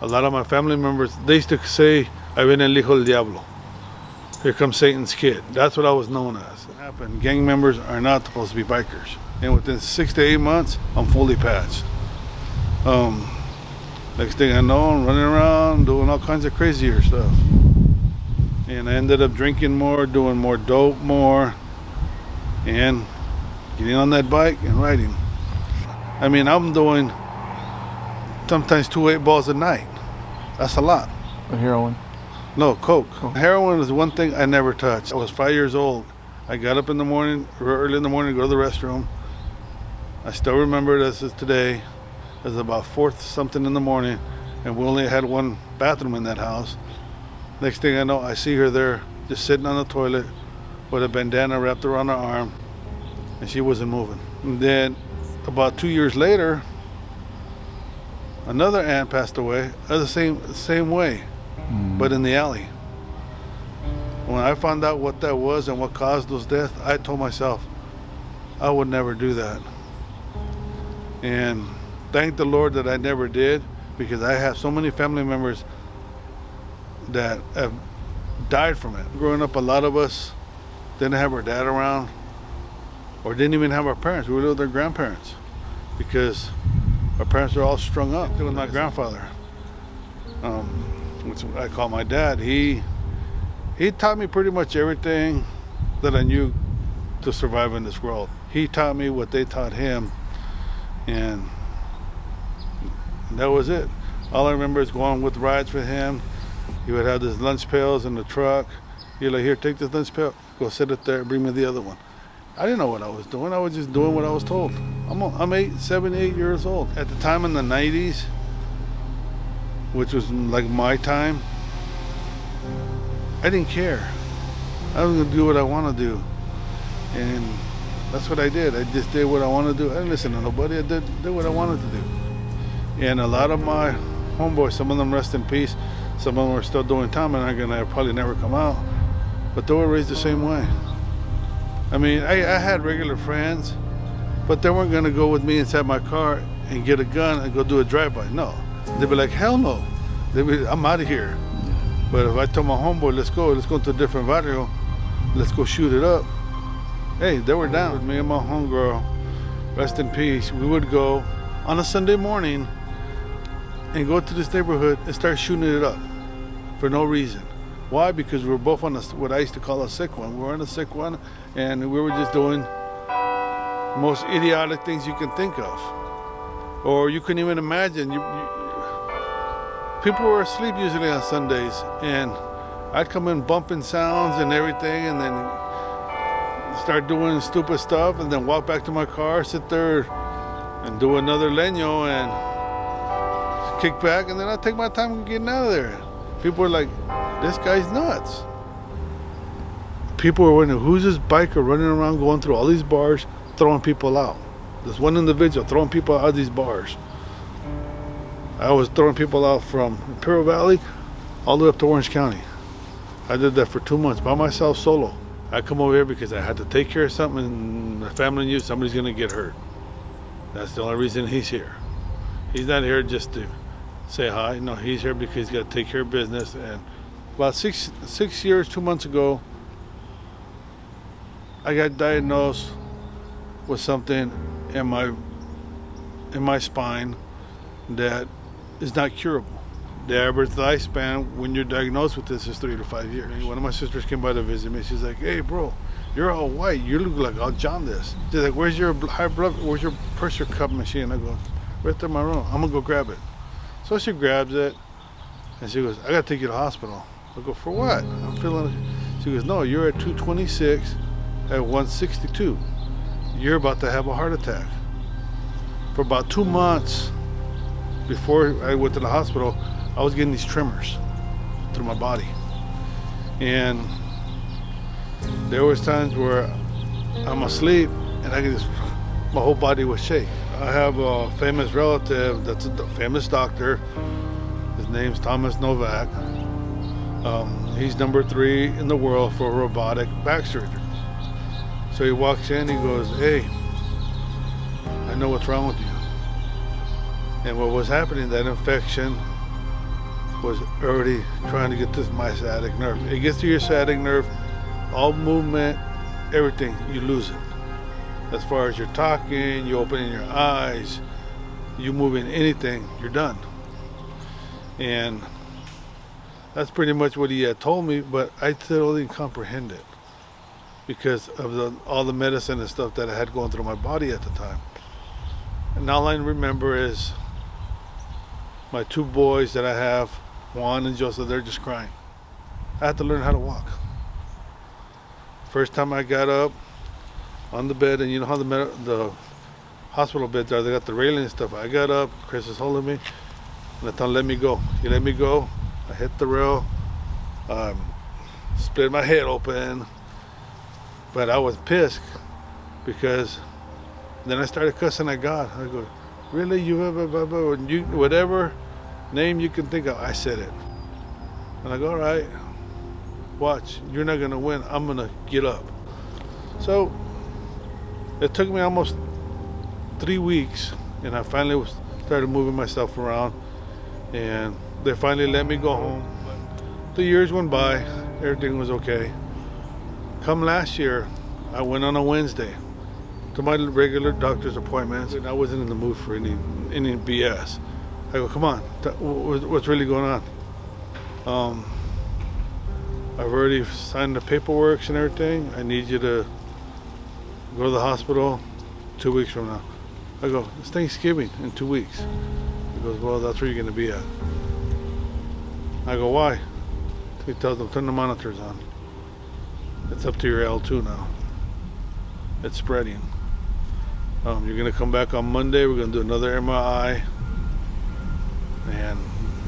A lot of my family members, they used to say, "Ahí viene el hijo del diablo." Here comes Satan's kid. That's what I was known as. It happened. Gang members are not supposed to be bikers. And within 6 to 8 months, I'm fully patched. Next thing I know, I'm running around doing all kinds of crazier stuff. And I ended up drinking more, doing more dope more, and getting on that bike and riding. I mean, I'm doing sometimes 2 8-balls a night. That's a lot. Heroin? No, coke. Heroin is one thing I never touched. I was 5 years old. I got up in the morning, early in the morning, to go to the restroom. I still remember it as is today. It was about 4 something in the morning, and we only had one bathroom in that house. Next thing I know, I see her there, just sitting on the toilet with a bandana wrapped around her arm, and she wasn't moving. And then about 2 years later, another aunt passed away the same way, but in the alley. When I found out what that was and what caused those deaths, I told myself I would never do that. And thank the Lord that I never did, because I have so many family members that have died from it. Growing up, a lot of us didn't have our dad around, or didn't even have our parents. We lived with their grandparents because our parents were all strung up. With my grandfather, which I call my dad, he taught me pretty much everything that I knew to survive in this world. He taught me what they taught him, and that was it. All I remember is going with rides with him. He would have his lunch pails in the truck. He'd like, "Here, take this lunch pail, go sit it there, bring me the other one." I didn't know what I was doing. I was just doing what I was told. I'm 7, 8 years old. At the time in the 90s, which was like my time, I didn't care. I was gonna do what I want to do. And that's what I did. I just did what I wanted to do. I didn't listen to nobody. I did what I wanted to do. And a lot of my homeboys, some of them rest in peace, some of them are still doing time and are gonna probably never come out, but they were raised the same way. I mean, I had regular friends, but they weren't gonna go with me inside my car and get a gun and go do a drive-by. No, they'd be like, hell no. They'd be, I'm out of here. But if I told my homeboy, let's go to a different barrio, let's go shoot it up, hey, they were down. With me and my homegirl, rest in peace, we would go on a Sunday morning and go to this neighborhood and start shooting it up for no reason. Why? Because we were both on what I used to call a sick one. We were on a sick one, and we were just doing the most idiotic things you can think of, or you couldn't even imagine. People were asleep usually on Sundays, and I'd come in bumping sounds and everything, and then start doing stupid stuff, and then walk back to my car, sit there, and do another leño, and kick back, and then I'd take my time getting out of there. People were like, this guy's nuts. People were wondering, who's this biker running around going through all these bars, throwing people out? This one individual throwing people out of these bars. I was throwing people out from Imperial Valley all the way up to Orange County. I did that for 2 months by myself, solo. I come over here because I had to take care of something, and the family knew somebody's gonna get hurt. That's the only reason he's here. He's not here just to say hi. No, he's here because he's got to take care of business. And about six years, 2 months ago, I got diagnosed with something in my spine that is not curable. The average lifespan when you're diagnosed with this is 3 to 5 years. One of my sisters came by to visit me. She's like, "Hey, bro, you're all white. You look like all jaundiced." She's like, "Where's your high blood? Where's your pressure cup machine?" I go, "Right there in my room. I'm gonna go grab it." So she grabs it, and she goes, "I gotta take you to the hospital." I go, "For what?" I'm feeling. She goes, "No, you're at 226, at 162. You're about to have a heart attack." For about 2 months before I went to the hospital, I was getting these tremors through my body, and there was times where I'm asleep and I could just, my whole body would shake. I have a famous relative that's a famous doctor. His name's Thomas Novak. He's number 3 in the world for robotic back surgery. So he walks in, he goes, "Hey, I know what's wrong with you." And what was happening, that infection was already trying to get to my sciatic nerve. It gets to your sciatic nerve, all movement, everything, you lose it. As far as you're talking, you opening your eyes, you moving anything, you're done. And that's pretty much what he had told me, but I still didn't comprehend it because of all the medicine and stuff that I had going through my body at the time. And all I remember is my two boys that I have, Juan and Joseph, they're just crying. I had to learn how to walk. First time I got up on the bed, and you know how the hospital beds are, they got the railing and stuff. I got up, Chris is holding me, and I told him, let me go. He let me go. I hit the rail, split my head open, but I was pissed because then I started cussing at God. I go, really, you whatever name you can think of, I said it. And I go, all right, watch, you're not gonna win, I'm gonna get up. So it took me almost 3 weeks, and I finally started moving myself around, and they finally let me go home. The years went by, everything was okay. Come last year, I went on a Wednesday to my regular doctor's appointments, and I wasn't in the mood for any BS. I go, come on, what's really going on? I've already signed the paperwork and everything. I need you to go to the hospital 2 weeks from now. I go, it's Thanksgiving in 2 weeks. He goes, well, that's where you're gonna be at. I go, why? He tells them, turn the monitors on. It's up to your L2 now. It's spreading. You're gonna come back on Monday. We're gonna do another MRI, and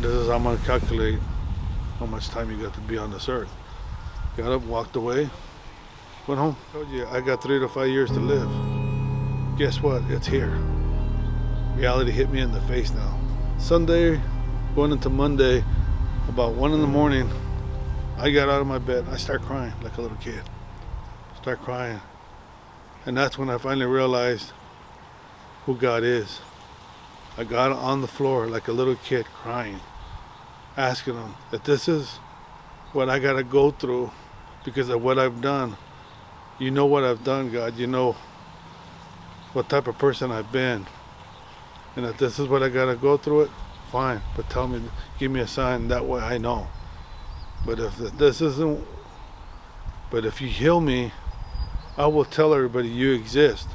this is how I'm gonna calculate how much time you got to be on this earth. Got up, walked away, went home. Told you I got 3 to 5 years to live. Guess what? It's here. Reality hit me in the face now. Sunday, going into Monday, about 1 in the morning, I got out of my bed. I start crying like a little kid. Start crying. And that's when I finally realized who God is. I got on the floor like a little kid crying, asking him that this is what I got to go through because of what I've done. You know what I've done, God. You know what type of person I've been. And if this is what I got to go through it, fine. But tell me, give me a sign, that way I know. But if this isn't, but if you heal me, I will tell everybody you exist.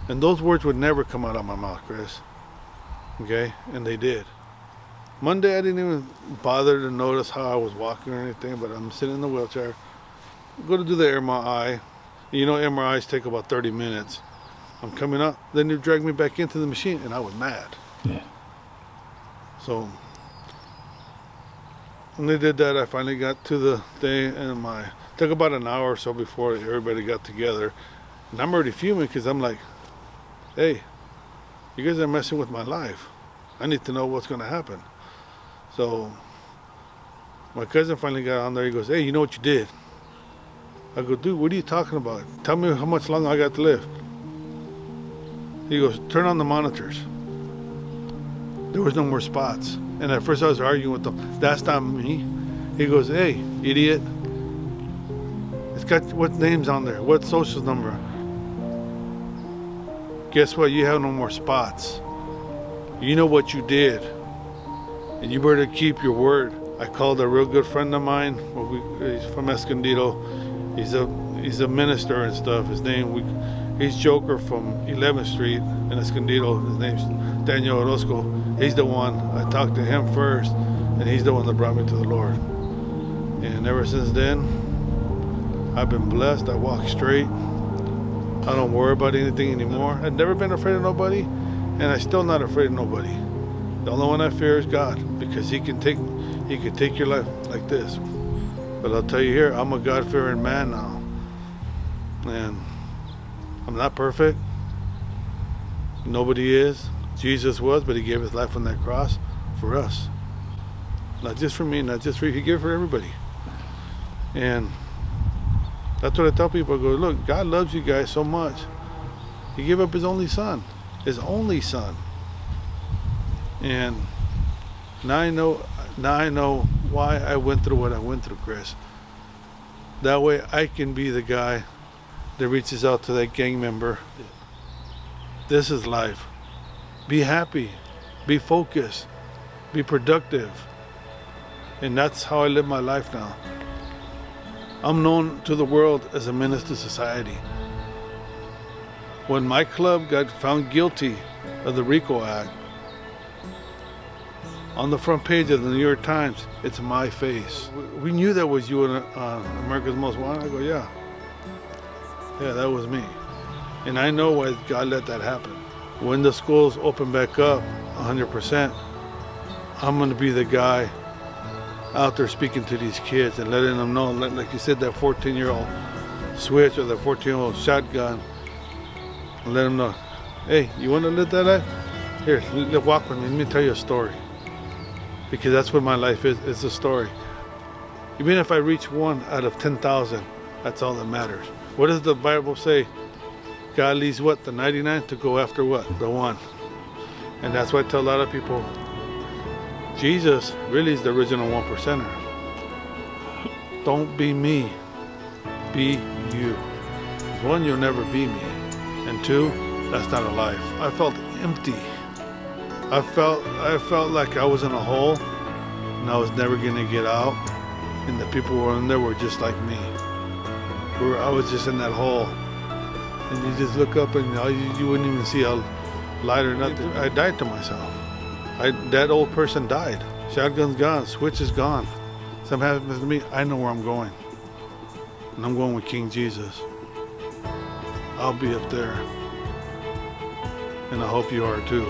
And those words would never come out of my mouth, Chris. Okay? And they did. Monday, I didn't even bother to notice how I was walking or anything, but I'm sitting in the wheelchair. Go to do the MRI. You know, MRIs take about 30 minutes. I'm coming up. Then they dragged me back into the machine, and I was mad. Yeah. So when they did that, I finally got to the thing, and took about an hour or so before everybody got together. And I'm already fuming because I'm like, hey, you guys are messing with my life. I need to know what's going to happen. So my cousin finally got on there. He goes, hey, you know what you did? I go, dude, what are you talking about? Tell me how much longer I got to live. He goes, turn on the monitors. There was no more spots. And at first I was arguing with him. That's not me. He goes, hey, idiot. It's got what name's on there? What social number? Guess what? You have no more spots. You know what you did. And you better keep your word. I called a real good friend of mine. He's from Escondido. He's a minister and stuff. His name, he's Joker from 11th Street in Escondido. His name's Daniel Orozco. He's the one. I talked to him first, and he's the one that brought me to the Lord. And ever since then, I've been blessed. I walk straight. I don't worry about anything anymore. I've never been afraid of nobody, and I'm still not afraid of nobody. The only one I fear is God, because He can take your life like this. But I'll tell you here, I'm a God-fearing man now, and I'm not perfect. Nobody is. Jesus was, but He gave His life on that cross for us. Not just for me, not just for you. He gave it for everybody. And that's what I tell people. I go, look, God loves you guys so much. He gave up His only Son. His only Son. And now I know Now I know why I went through what I went through, Chris. That way I can be the guy that reaches out to that gang member. This is life. Be happy, be focused, be productive. And that's how I live my life now. I'm known to the world as a menace to society. When my club got found guilty of the RICO Act, on the front page of the New York Times, it's my face. We knew that was you in America's Most Wanted. I go, yeah. Yeah, that was me. And I know why God let that happen. When the schools open back up 100%, I'm gonna be the guy out there speaking to these kids and letting them know, like you said, that 14-year-old switch or that 14-year-old shotgun, and let them know, hey, you wanna live that life? Here, walk with me, let me tell you a story. Because that's what my life is, it's a story. Even if I reach 1 out of 10,000, that's all that matters. What does the Bible say? God leaves what? The 99 to go after what? The 1. And that's why I tell a lot of people, Jesus really is the original 1%er. Don't be me, be you. 1, you'll never be me. And 2, that's not a life. I felt empty. I felt like I was in a hole and I was never gonna get out. And the people who were in there were just like me. I was just in that hole. And you just look up and you wouldn't even see a light or nothing. I died to myself. That old person died. Shotgun's gone, switch is gone. Something happens to me, I know where I'm going. And I'm going with King Jesus. I'll be up there. And I hope you are too.